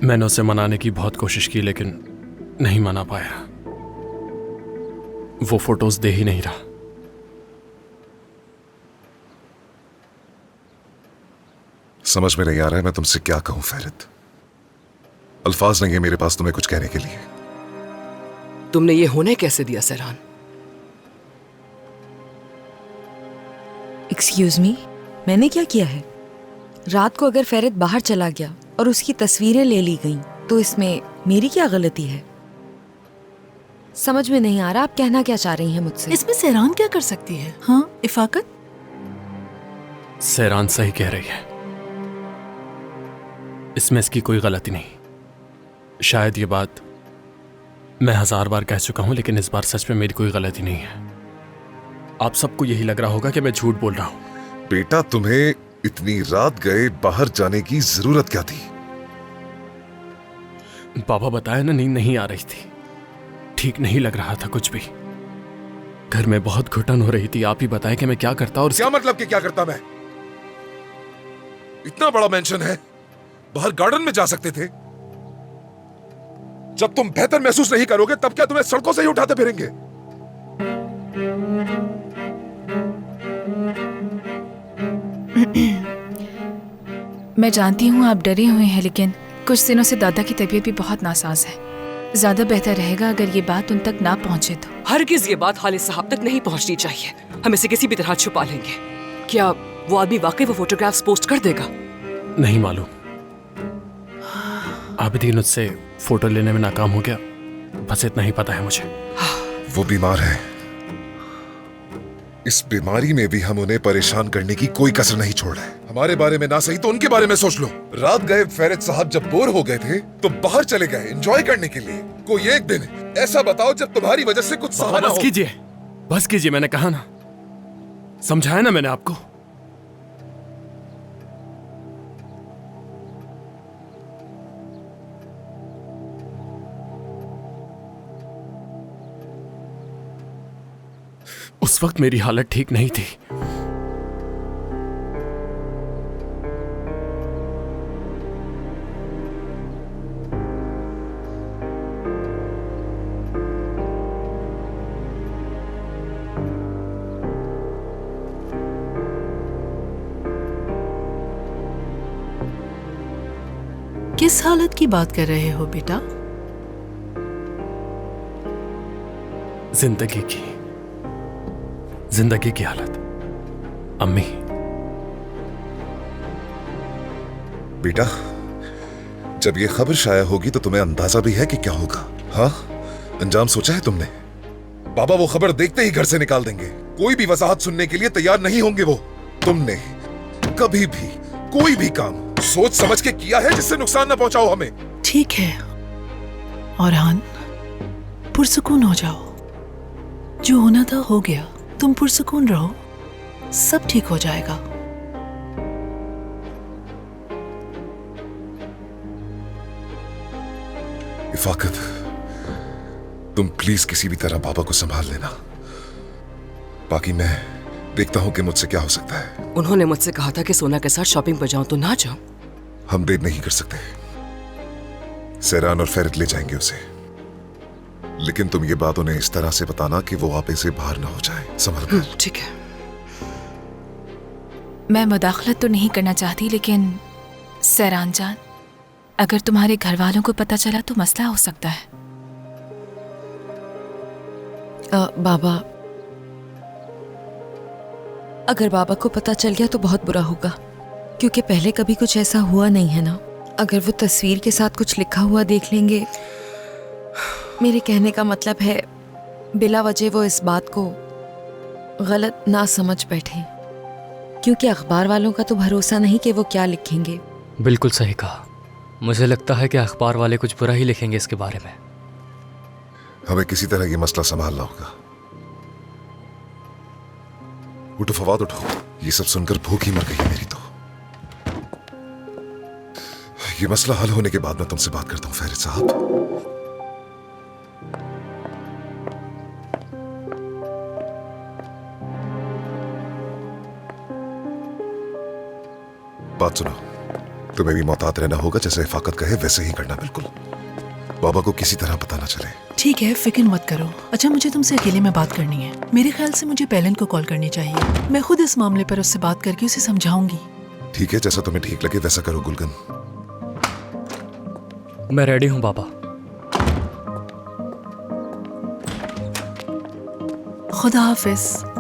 मैंने उसे मनाने की बहुत कोशिश की लेकिन नहीं मना पाया। वो फोटोज दे ही नहीं रहा। समझ में नहीं आ रहा है मैं तुमसे क्या कहूं फेरित। अल्फाज नहीं है मेरे पास तुम्हें कुछ कहने के लिए। तुमने ये होने कैसे दिया सहरान? एक्सक्यूज मी, मैंने क्या किया है? रात को अगर फेरित बाहर चला गया और उसकी तस्वीरें ले ली गईं, तो इसमें मेरी क्या गलती है? समझ में नहीं आ रहा आप कहना क्या चाह रही हैं मुझसे। इसमें सहरान क्या कर सकती है? हाँ इफाकत, सहरान सही कह रही है, इसमें इसकी कोई गलती नहीं। शायद ये बात मैं 1000 बार कह चुका हूं लेकिन इस बार सच में मेरी कोई गलती नहीं है। आप सबको यही लग रहा होगा कि मैं झूठ बोल रहा हूं। बेटा तुम्हें इतनी रात गए बाहर जाने की जरूरत क्या थी? बाबा बताया ना, नींद नहीं आ रही थी, ठीक नहीं लग रहा था कुछ भी। घर में बहुत घुटन हो रही थी। आप ही बताएं कि मैं क्या करता। और क्या मतलब कि क्या करता मैं? इतना बड़ा मेंशन है, बाहर गार्डन में जा सकते थे। जब तुम बेहतर महसूस नहीं करोगे तब क्या तुम्हें सड़कों से ही उठाते फिरेंगे? मैं जानती हूँ आप डरे हुए हैं, लेकिन कुछ दिनों से दादा की तबीयत भी बहुत नासाज है। ज्यादा बेहतर रहेगा अगर ये बात उन तक ना पहुंचे तो। हरगिज ये बात खालिद साहब तक नहीं पहुंचनी चाहिए। हम इसे किसी भी तरह छुपा लेंगे। क्या वो आदमी वाकई वो फोटोग्राफ्स पोस्ट कर देगा? नहीं मालूम, आबिदीन उससे फोटो लेने में नाकाम हो गया, बस इतना ही पता है मुझे। वो बीमार है। इस बीमारी में भी हम उन्हें परेशान करने की कोई कसर नहीं छोड़ रहे। हमारे बारे में ना सही तो उनके बारे में सोच लो। रात गए फेरित साहब जब बोर हो गए थे तो बाहर चले गए एंजॉय करने के लिए। कोई एक दिन ऐसा बताओ जब तुम्हारी वजह से कुछ सहारा हो। बस कीजिए, मैंने कहा ना, समझाया ना मैंने आपको। उस वक्त मेरी हालत ठीक नहीं थी। किस हालत की बात कर रहे हो बेटा? जिंदगी की हालत। अम्मी, बेटा जब ये खबर शाया होगी तो तुम्हें अंदाजा भी है कि क्या होगा? हाँ, अंजाम सोचा है तुमने? बाबा वो खबर देखते ही घर से निकाल देंगे। कोई भी वजाहत सुनने के लिए तैयार नहीं होंगे वो। तुमने कभी भी कोई भी काम सोच समझ के किया है जिससे नुकसान ना पहुंचाओ हमें? ठीक है औरहान, पुरसुकून हो जाओ। जो होना था हो गया, तुम पुरसुकून रहो, सब ठीक हो जाएगा। इफाकत, तुम प्लीज किसी भी तरह बाबा को संभाल लेना। बाकी मैं देखता हूं कि मुझसे क्या हो सकता है। उन्होंने मुझसे कहा था कि सोना के साथ शॉपिंग पर जाऊं तो ना जाऊं। हम देर नहीं कर सकते। सहरान और फेरित ले जाएंगे उसे, लेकिन तुम ये बात उन्हें इस तरह से बताना कि वो आपे से बाहर ना हो जाए। संभल कर। ठीक है। मैं मुदाखलत तो नहीं करना चाहती, लेकिन सहरान जान, अगर तुम्हारे घर वालों को पता चला तो मसला हो सकता है। बाबा, अगर बाबा को पता चल गया तो बहुत बुरा होगा, क्योंकि पहले कभी कुछ ऐसा हुआ नहीं है ना। अगर वो तस्वीर के साथ कुछ लिखा हुआ देख लेंगे, मेरे कहने का मतलब है बिला वजह वो इस बात को गलत ना समझ बैठे, क्योंकि अखबार वालों का तो भरोसा नहीं कि वो क्या लिखेंगे। बिल्कुल सही कहा। मुझे लगता है कि अखबार वाले कुछ बुरा ही लिखेंगे इसके बारे में। हमें किसी तरह ये मसला संभालना होगा। उठो फवाद, उठो। ये सब सुनकर भूख ही मर गई है मेरी तो। ये मसला हल होने के बाद मैं तुमसे बात करता हूं फेरित साहब। बात सुनो, तुम्हें भी मोहतात रहना होगा, जैसे इफाकत कहे वैसे ही करना, बिल्कुल। बाबा को किसी तरह पता ना चले। ठीक है, फिक्र मत करो। अच्छा, मुझे तुमसे अकेले में बात करनी है। मेरे ख्याल से मुझे पेलन को कॉल करनी चाहिए। मैं खुद इस मामले पर उससे बात करके उसे समझाऊंगी। ठीक है, जैसा तुम्हें ठीक लगे वैसा करो गुलगन। मैं रेडी हूँ बाबा। खुदा हाफिज।